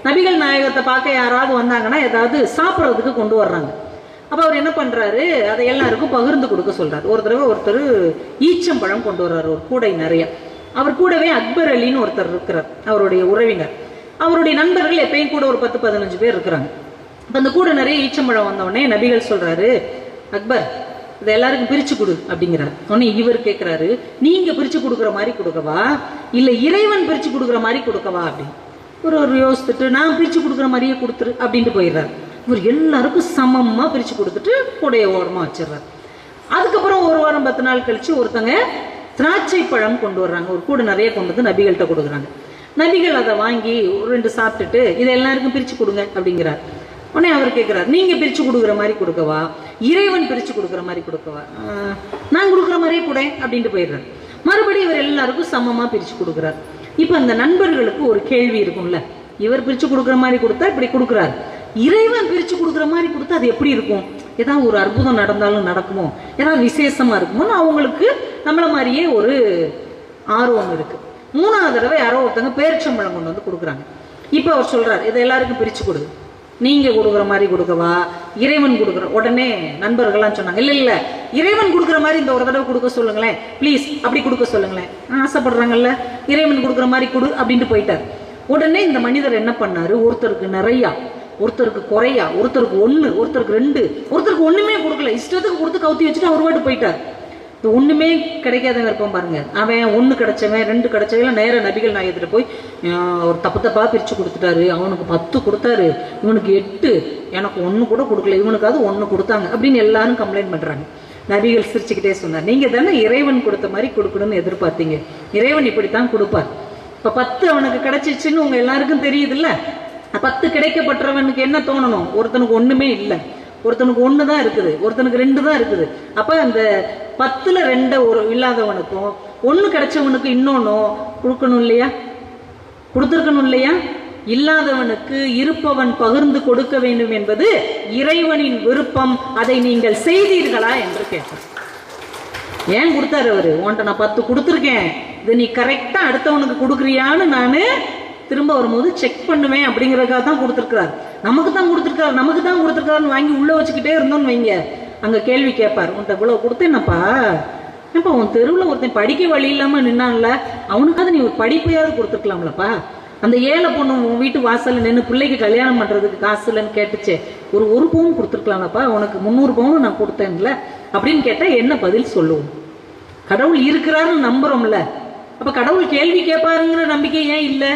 நபிகள் நாயகத்தை பார்க்க யாராவது வந்தாங்கன்னா ஏதாவது சாப்பிட்றதுக்கு கொண்டு வர்றாங்க. அப்போ அவர் என்ன பண்ணுறாரு, அதை எல்லாருக்கும் பகிர்ந்து கொடுக்க சொல்கிறார். ஒரு தடவை ஒருத்தர் ஈச்சம்பழம் கொண்டு வர்றாரு, ஒரு கூடை நிறைய. அவர் கூடவே அக்பர் அலின்னு ஒருத்தர் இருக்கிறார், அவருடைய உறவினர். அவருடைய நண்பர்கள் எப்பயும் கூட ஒரு 10-15 பேர் இருக்கிறாங்க. இப்போ அந்த கூட நிறைய ஈச்சம்பழம் வந்தோடனே நபிகள் சொல்கிறாரு, அக்பர் இதை எல்லாருக்கும் பிரித்து கொடு அப்படிங்கிறார். உடனே இவர் கேட்குறாரு, நீங்கள் பிரித்து கொடுக்குற மாதிரி கொடுக்கவா இல்லை இறைவன் பிரித்து கொடுக்குற மாதிரி கொடுக்கவா அப்படின்னு ஒரு யோசித்துட்டு, நான் பிரித்து கொடுக்குற மாதிரியே கொடுத்துரு அப்படின்ட்டு போயிடுறாரு. இவர் எல்லாருக்கும் சமமாக பிரித்து கொடுத்துட்டு கூடைய ஓரமாக வச்சிடுறாரு. அதுக்கப்புறம் ஒரு வாரம் 10 நாள் கழித்து ஒருத்தங்க திராட்சை பழம் கொண்டு வர்றாங்க, ஒரு கூட நிறைய கொண்டு வந்து நபிகள்கிட்ட கொடுக்குறாங்க. நபிகள் அதை வாங்கி 2 சாப்பிட்டுட்டு இதை எல்லாருக்கும் பிரித்து கொடுங்க அப்படிங்கிறார். உடனே அவர் கேட்குறாரு, நீங்கள் பிரித்து கொடுக்குற மாதிரி கொடுக்கவா இறைவன் பிரித்து கொடுக்குற மாதிரி கொடுக்கவா? நான் கொடுக்குற மாதிரியே கூட அப்படின்ட்டு போயிடுறாரு. மறுபடியும் இவர் எல்லாருக்கும் சமமாக பிரித்து கொடுக்குறாரு. இப்போ அந்த நண்பர்களுக்கு ஒரு கேள்வி இருக்கும்ல, இவர் பிரித்து கொடுக்குற மாதிரி கொடுத்தா இப்படி கொடுக்குறாரு, இறைவன் பிரித்து கொடுக்குற மாதிரி கொடுத்தா அது எப்படி இருக்கும்? ஏதாவது ஒரு அற்புதம் நடந்தாலும் நடக்குமோ, ஏதாவது விசேஷமாக இருக்குமோன்னு அவங்களுக்கு நம்மள மாதிரியே ஒரு ஆர்வம் இருக்குது. 3ஆவது தடவை யாரோ ஒருத்தங்க பேரிச்சம்பழம் கொண்டு வந்து கொடுக்குறாங்க. இப்போ அவர் சொல்கிறார், இதை எல்லாருக்கும் பிரித்து கொடு, நீங்கள் கொடுக்குற மாதிரி கொடுக்கவா இறைவன் கொடுக்குற? உடனே நண்பர்கள்லாம் சொன்னாங்க, இல்லை இல்லை இறைவன் கொடுக்குற மாதிரி இந்த ஒரு தடவை கொடுக்க சொல்லுங்களேன் ப்ளீஸ், அப்படி கொடுக்க சொல்லுங்களேன், ஆசைப்படுறாங்கல்ல இறைவன் கொடுக்குற மாதிரி கொடு அப்படின்ட்டு போயிட்டார். உடனே இந்த மனிதர் என்ன பண்ணாரு, ஒருத்தருக்கு நிறையா, ஒருத்தருக்கு குறையா, ஒருத்தருக்கு 1, ஒருத்தருக்கு 2, ஒருத்தருக்கு ஒன்றுமே கொடுக்கல, இஷ்டத்துக்கு கொடுத்து கவுத்தி வச்சுட்டு அவர் பாட்டு போயிட்டார். இந்த ஒன்றுமே கிடைக்காதவங்க இருப்பான் பாருங்க, அவன் 1 கிடைச்சவன் 2 கிடைச்சவன் நேராக நபிகள் நாயகத்துல போய் ஒரு தப்பாக பிரித்து கொடுத்துட்டாரு, அவனுக்கு 10 கொடுத்தாரு, இவனுக்கு 8, எனக்கு 1 கூட கொடுக்கல, இவனுக்காவது 1 கொடுத்தாங்க அப்படின்னு எல்லாரும் கம்ப்ளைண்ட் பண்ணுறாங்க. நபிகள் சிரிச்சுக்கிட்டே சொன்னார், நீங்கள் தானே இறைவன் கொடுத்த மாதிரி கொடுக்கணும்னு எதிர்பார்த்தீங்க, இறைவன் இப்படித்தான் கொடுப்பார். இப்போ 10 அவனுக்கு கிடைச்சிச்சுன்னு உங்கள் எல்லாருக்கும் தெரியுதுல்ல, 10 கிடைக்கப்பட்டவனுக்கு என்ன தோணணும், ஒருத்தனுக்கு ஒன்றுமே இல்லை, ஒருத்தனுக்கு 1 தான் இருக்குது, ஒருத்தனுக்கு 2 தான் இருக்குது. அப்போ அந்த 10ல் 2 ஒரு இல்லாதவனுக்கும் 1 கிடைச்சவனுக்கு இன்னொன்னும் கொடுக்கணும் இல்லையா, கொடுத்துருக்கணும் இல்லையா? இல்லாதவனுக்கு இருப்பவன் பகிர்ந்து கொடுக்க வேண்டும் என்பது இறைவனின் விருப்பம், அதை நீங்கள் செய்தீர்களா என்று கேட்டார். ஏன் கொடுத்தாரு அவரு, உன்ட்ட நான் 10 கொடுத்துருக்கேன், இது நீ கரெக்டாக அடுத்தவனுக்கு கொடுக்குறியான்னு நான் திரும்ப வரும்போது செக் பண்ணுவேன் அப்படிங்கிறதுக்காக தான் கொடுத்துருக்காரு. நமக்கு தான் கொடுத்துருக்காருன்னு வாங்கி உள்ளே வச்சுக்கிட்டே இருந்தோன்னு வைங்க, அங்கே கேள்வி கேட்பார், உன்ட்ட இவ்வளோ கொடுத்தேன்னப்பா, ஏன்ப்பா உன் தெருவில் ஒருத்தன் படிக்க வழி இல்லாமல் நின்னான்ல, அவனுக்காவது நீ ஒரு படிப்பையாவது கொடுத்துருக்கலாம்லப்பா. அந்த ஏழை பொண்ணு உன் வீட்டு வாசலில் நின்று பிள்ளைக்கு கல்யாணம் பண்ணுறதுக்கு காசு இல்லைன்னு கேட்டுச்சே, ஒரு பவுன் கொடுத்துருக்கலாம்லப்பா, உனக்கு 300 பவுன் நான் கொடுத்தேன்ல அப்படின்னு கேட்டால் என்ன பதில் சொல்லுவோம்? கடவுள் இருக்கிறாருன்னு நம்புகிறோம்ல, அப்போ கடவுள் கேள்வி கேட்பாருங்கிற நம்பிக்கை ஏன் இல்லை?